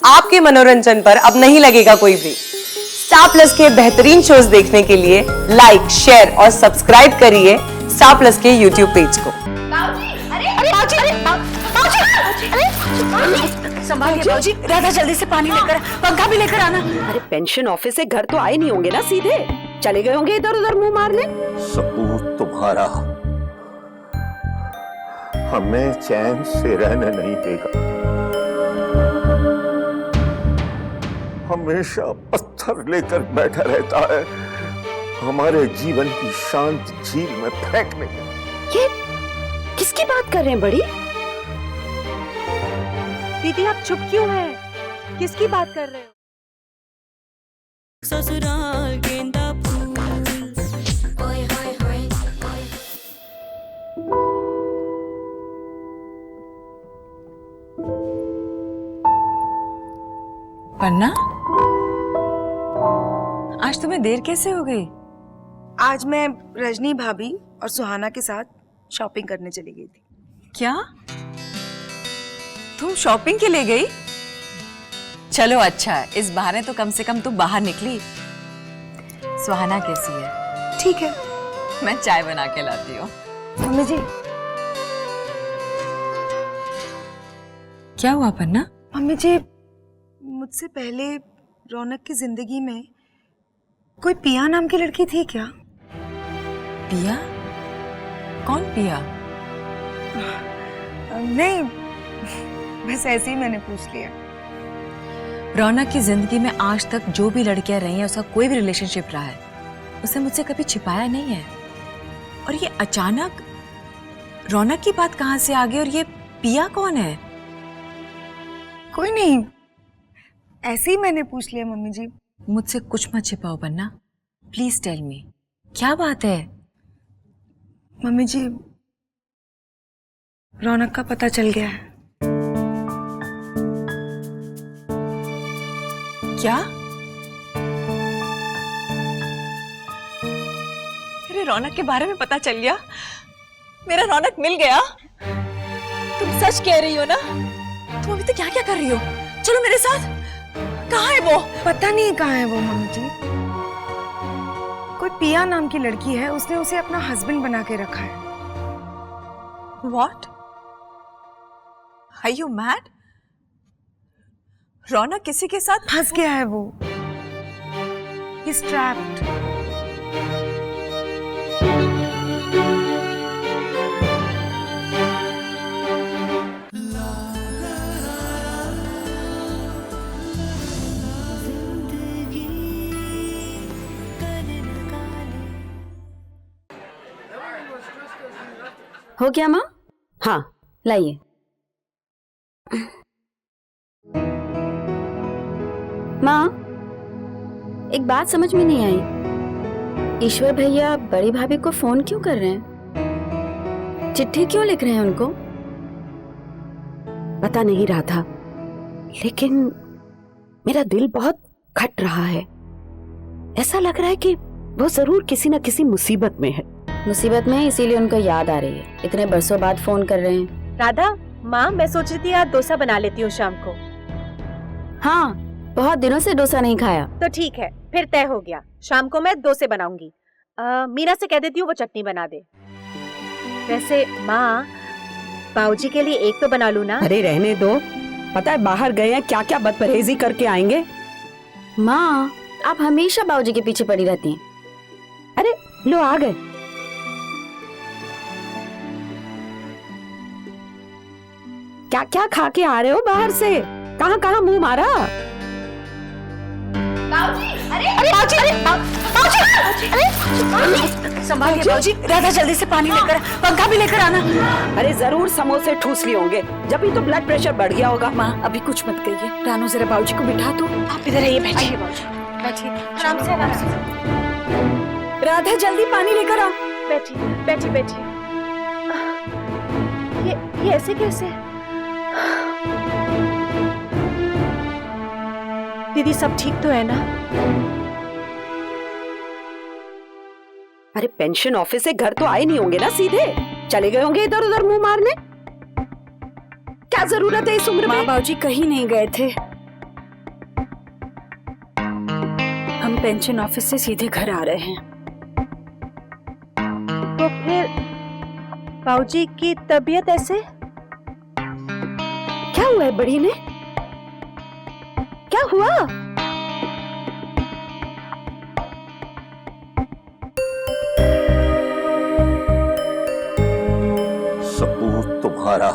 आपके मनोरंजन पर अब नहीं लगेगा कोई ब्रेक। स्टार प्लस के बेहतरीन शोज देखने के लिए लाइक, शेयर और सब्सक्राइब करिए स्टार प्लस के यूट्यूब पेज को। संभालिए बाबूजी, राधा जल्दी से पानी लेकर, पंखा भी लेकर आना। अरे पेंशन ऑफिस से घर तो आए नहीं होंगे ना, सीधे चले गए होंगे इधर उधर मुंह मारने। सबूत तुम्हारा हमें चैन से रहने नहीं देगा। हमेशा पत्थर लेकर बैठा रहता है, हमारे जीवन की शांत झील में फेंकने। ये किसकी बात कर रहे हैं बड़ी? दीदी आप चुप क्यों हैं? किसकी बात कर रहे हो? ससुराल गेंदा फूल, ओए होए होए। पन्ना, आज तुम्हें देर कैसे हो गई? आज मैं रजनी भाभी और सुहाना के साथ शॉपिंग करने चली गई थी। क्या तुम शॉपिंग के लिए गई? चलो अच्छा है, इस बहाने तो कम से कम तुम बाहर निकली। सुहाना कैसी है? ठीक है। मैं चाय बना के लाती हूँ। मम्मी जी। क्या हुआ पन्ना? मम्मी जी, मुझसे पहले रौनक की जिंदगी में कोई पिया नाम की लड़की थी क्या? पिया? कौन पिया? नहीं, बस ऐसे ही मैंने पूछ लिया। रौनक की जिंदगी में आज तक जो भी लड़कियां रही हैं, उसका कोई भी रिलेशनशिप रहा है, उसने मुझसे कभी छिपाया नहीं है। और ये अचानक रौनक की बात कहां से आ गई? और ये पिया कौन है? कोई नहीं, ऐसे ही मैंने पूछ लिया मम्मी जी। मुझसे कुछ मत छिपाओ पन्ना, प्लीज टेल मी, क्या बात है? मम्मी जी, रौनक का पता चल गया है। क्या? मेरे रौनक के बारे में पता चल गया? मेरा रौनक मिल गया? तुम सच कह रही हो ना? तुम अभी तक क्या क्या कर रही हो? चलो मेरे साथ। कहाँ है वो? पता नहीं कहाँ है वो मम्मी जी। कोई पिया नाम की लड़की है, उसने उसे अपना हस्बैंड बना के रखा है। What? Are you mad? रौनक किसी के साथ फंस गया है वो। He's trapped. हो गया माँ? हाँ लाइए। माँ, एक बात समझ में नहीं आई, ईश्वर भैया बड़ी भाभी को फोन क्यों कर रहे हैं? चिट्ठी क्यों लिख रहे हैं उनको? पता नहीं रहा था, लेकिन मेरा दिल बहुत खट रहा है। ऐसा लग रहा है कि वो जरूर किसी न किसी मुसीबत में है। मुसीबत में है, इसीलिए उनको याद आ रही है। इतने बरसों बाद फोन कर रहे हैं। राधा, माँ मैं सोच रही थी आज डोसा बना लेती हूँ शाम को। हाँ, बहुत दिनों से डोसा नहीं खाया। तो ठीक है, फिर तय हो गया, शाम को मैं डोसे बनाऊंगी। मीना से कह देती हूँ वो चटनी बना दे। वैसे माँ, बाबूजी के लिए एक तो बना लूँ ना? अरे रहने दो, पता है बाहर गए हैं, क्या क्या बदपरहेजी करके आएंगे। माँ, आप हमेशा बाबूजी के पीछे पड़ी रहती हैं। अरे लो आ गए। क्या क्या खा के आ रहे हो बाहर से? कहाँ कहाँ मुंह मारा? संभालिए बाबूजी, राधा जल्दी से पानी लेकर, पंखा भी लेकर आना। अरे जरूर समोसे ठूस लिए होंगे, जब ही तो ब्लड प्रेशर बढ़ गया होगा। माँ अभी कुछ मत कहिए, रानू जरा बाबूजी को बिठा दो। आप इधर आइए, बैठिए बैठिए, आराम से आराम से। राधा जल्दी पानी लेकर आ। बैठिए बैठिए बैठिए। ये ऐसे कैसे? दीदी सब ठीक तो है ना? अरे पेंशन ऑफिस से घर तो आए नहीं होंगे ना, सीधे चले गए होंगे इधर उधर मुंह मारने। क्या जरूरत है इस उम्र में? माँ बाबूजी कहीं नहीं गए थे, पेंशन ऑफिस से सीधे घर आ रहे हैं। तो फिर बाबूजी की तबीयत ऐसे? क्या हुआ है बड़ी ने? क्या हुआ? सबूत तुम्हारा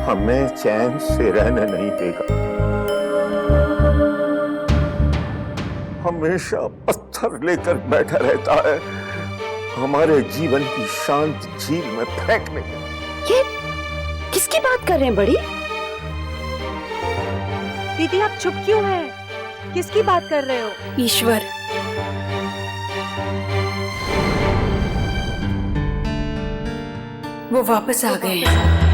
हमें चैन से रहने नहीं देगा। हमेशा पत्थर लेकर बैठा रहता है, हमारे जीवन की शांत झील में फेंकने के। ये किसकी बात कर रहे हैं बड़ी? दीदी आप चुप क्यों हैं? किसकी बात कर रहे हो? ईश्वर, वो वापस आ गए हैं।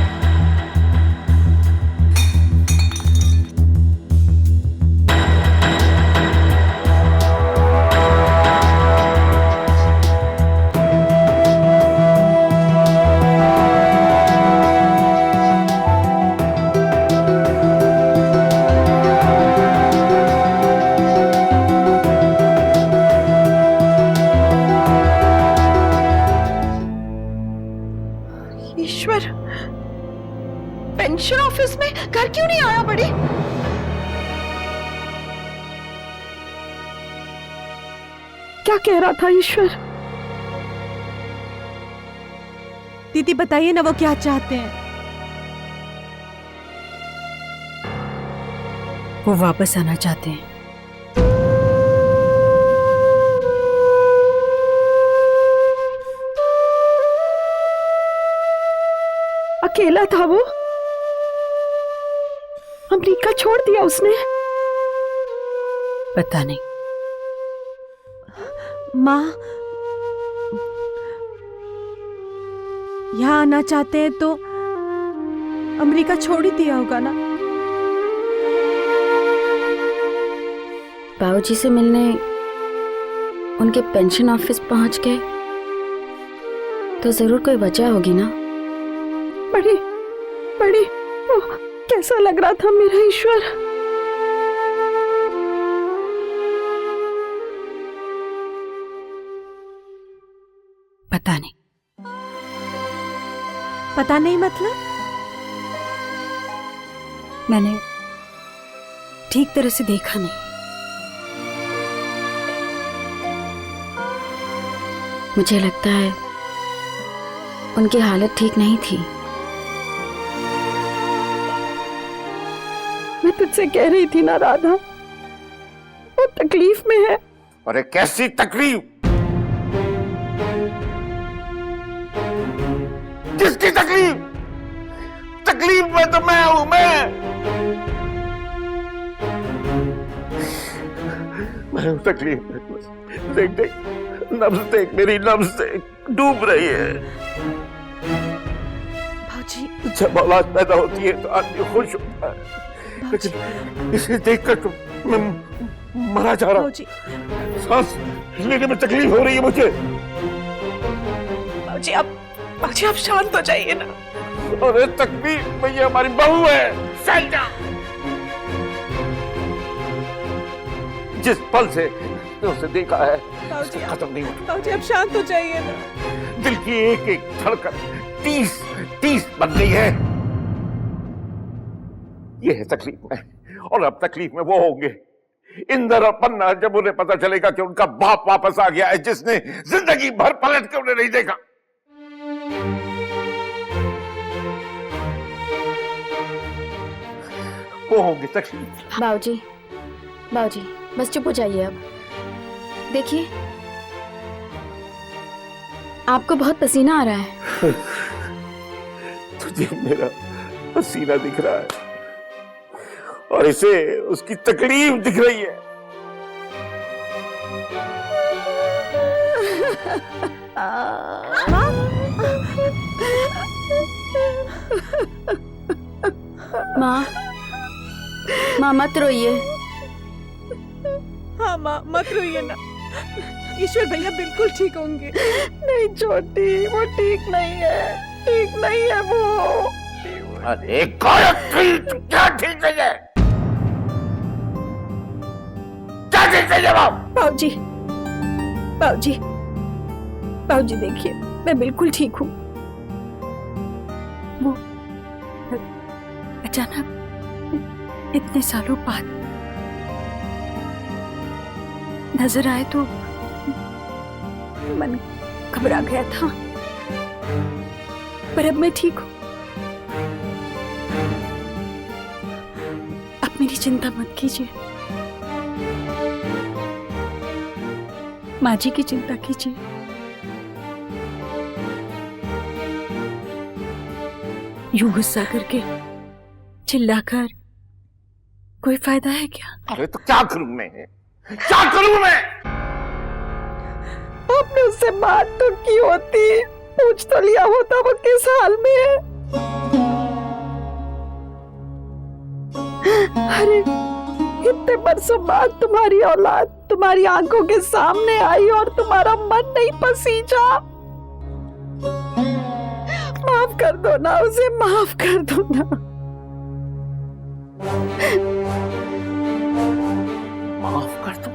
ईश्वर, पेंशन ऑफिस में घर क्यों नहीं आया बड़ी? क्या कह रहा था ईश्वर? दीदी बताइए ना वो क्या चाहते हैं? वो वापस आना चाहते हैं। अकेला था वो? अमेरिका छोड़ दिया उसने? पता नहीं। माँ यहाँ आना चाहते हैं तो अमेरिका छोड़ ही दिया होगा ना? बाबूजी से मिलने उनके पेंशन ऑफिस पहुंच गए तो जरूर कोई वजह होगी ना। बड़ी बड़ी कैसा लग रहा था मेरा ईश्वर? पता नहीं। पता नहीं मतलब? मैंने ठीक तरह से देखा नहीं। मुझे लगता है उनकी हालत ठीक नहीं थी। मैं तुझसे कह रही थी ना राधा, वो तकलीफ में है। अरे कैसी तकलीफ? किसकी तकलीफ? तकलीफ में तो मैं हूं, मैं हूं तकलीफ में। देख देख, नब्ज देख, मेरी नब्ज देख, डूब रही है। भाजी, जब औलाद पैदा होती है तो आदमी खुश होता है, लेकिन इसे देखकर तो मैं मरा जा रहा हूं। सांस लेने में तकलीफ हो रही है मुझे। भाजी आप शांत हो जाइए ना। अरे तकलीफ में ये हमारी बहू है सैलजा। जिस पल से उसे देखा है खत्म नहीं होता। भाजी आप शांत हो जाइए ना। दिल की एक एक धड़कन 30 बन गई है। ये है तकलीफ में, और अब तकलीफ में वो होंगे इंदर और पन्ना जब उन्हें पता चलेगा कि उनका बाप वापस आ गया है, जिसने जिंदगी भर पलट के उन्हें नहीं देखा। वो होंगे तकलीफ। बाबूजी बस चुप हो जाइए अब। देखिए आपको बहुत पसीना आ रहा है। तुझे मेरा पसीना दिख रहा है और इसे उसकी तकलीफ दिख रही है। माँ मत रोइए। हाँ माँ मत रोइए ना। ईश्वर भैया बिल्कुल ठीक होंगे। नहीं छोटी, वो ठीक नहीं है वो। अरे क्या ठीक है? चीज चाहिए जवाब? बाबूजी, बाबूजी, बाबूजी देखिए, मैं बिल्कुल ठीक हूँ। वो अचानक इतने सालों बाद नजर आए तो मन घबरा गया था, पर अब मैं ठीक हूँ। आप मेरी चिंता मत कीजिए, माँ जी की चिंता कीजिए। यूं गुस्सा करके, चिल्लाकर कोई फायदा है क्या? अरे तो क्या करूं मैं? क्या करूं मैं? आपने उससे बात तो की होती, पूछ तो लिया होता वो किस हाल में है। अरे इतने बरसों बाद तुम्हारी औलाद तुम्हारी आंखों के सामने आई और तुम्हारा मन नहीं पसीजा। माफ कर दो ना उसे, माफ कर दो ना। माफ कर दो?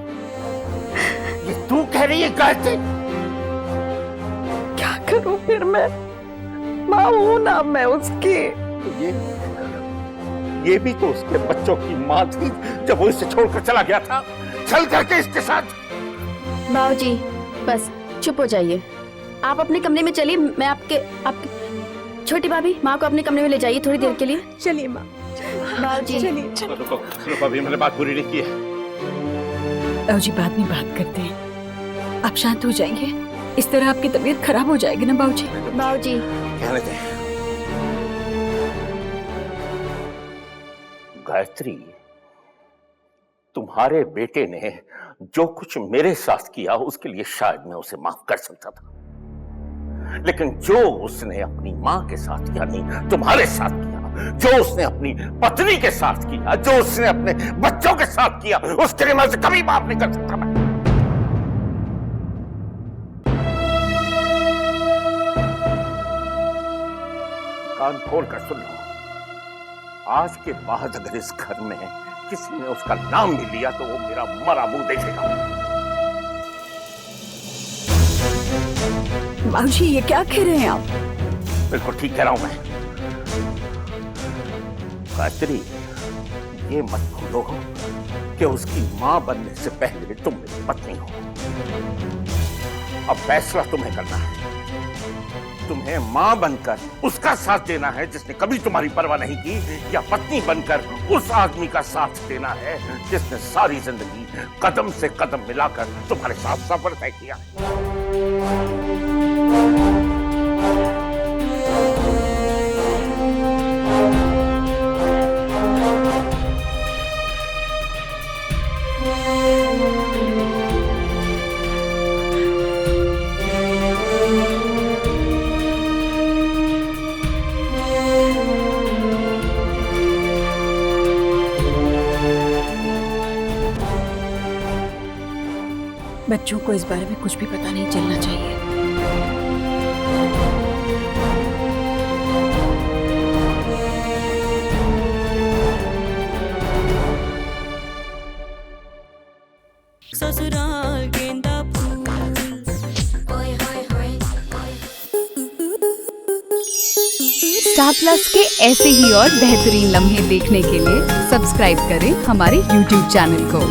ये तू कह रही है गायत्री? क्या करूं फिर मैं, माँ हूं ना मैं उसकी। ये भी तो उसके बच्चों की माँ थी जब वो इसे छोड़कर चला गया था, चल करके इसके साथ। बाबूजी बस चुप हो जाइए, आप अपने कमरे में चलिए। मैं आपके छोटी भाभी, माँ को अपने कमरे में ले जाइए थोड़ी देर के लिए। चलिए माँ। बाबूजी रुको, अभी मैंने बात पूरी नहीं की है। बाबूजी बाद में बात करते हैं, आप शांत हो जाएंगे, इस तरह आपकी तबीयत खराब हो जाएगी ना बाबूजी। बाबूजी कहने दे। गायत्री, तुम्हारे बेटे ने जो कुछ मेरे साथ किया उसके लिए शायद मैं उसे माफ कर सकता था, लेकिन जो उसने अपनी मां के साथ यानी तुम्हारे साथ किया, जो उसने अपनी पत्नी के साथ किया, जो उसने अपने बच्चों के साथ किया, उसके लिए मैं उसे कभी माफ नहीं कर सकता। मैं कान खोल कर सुन लो, आज के बाद अगर इस घर में किसी ने उसका नाम भी लिया तो वो मेरा मरा मुंह देखेगा। बाबूजी ये क्या कह रहे हैं आप? बिल्कुल ठीक कह रहा हूं मैं। गायत्री, ये मत भूलो कि उसकी मां बनने से पहले तुम मेरी पत्नी हो। अब फैसला तुम्हें करना है, तुम्हें मां बनकर उसका साथ देना है जिसने कभी तुम्हारी परवाह नहीं की, या पत्नी बनकर उस आदमी का साथ देना है जिसने सारी जिंदगी कदम से कदम मिलाकर तुम्हारे साथ सफर तय किया। बच्चों को इस बारे में कुछ भी पता नहीं चलना चाहिए। ससुराल गेंदा फूल। ओए होए होए। स्टार प्लस के ऐसे ही और बेहतरीन लम्हे देखने के लिए सब्सक्राइब करें हमारे YouTube चैनल को।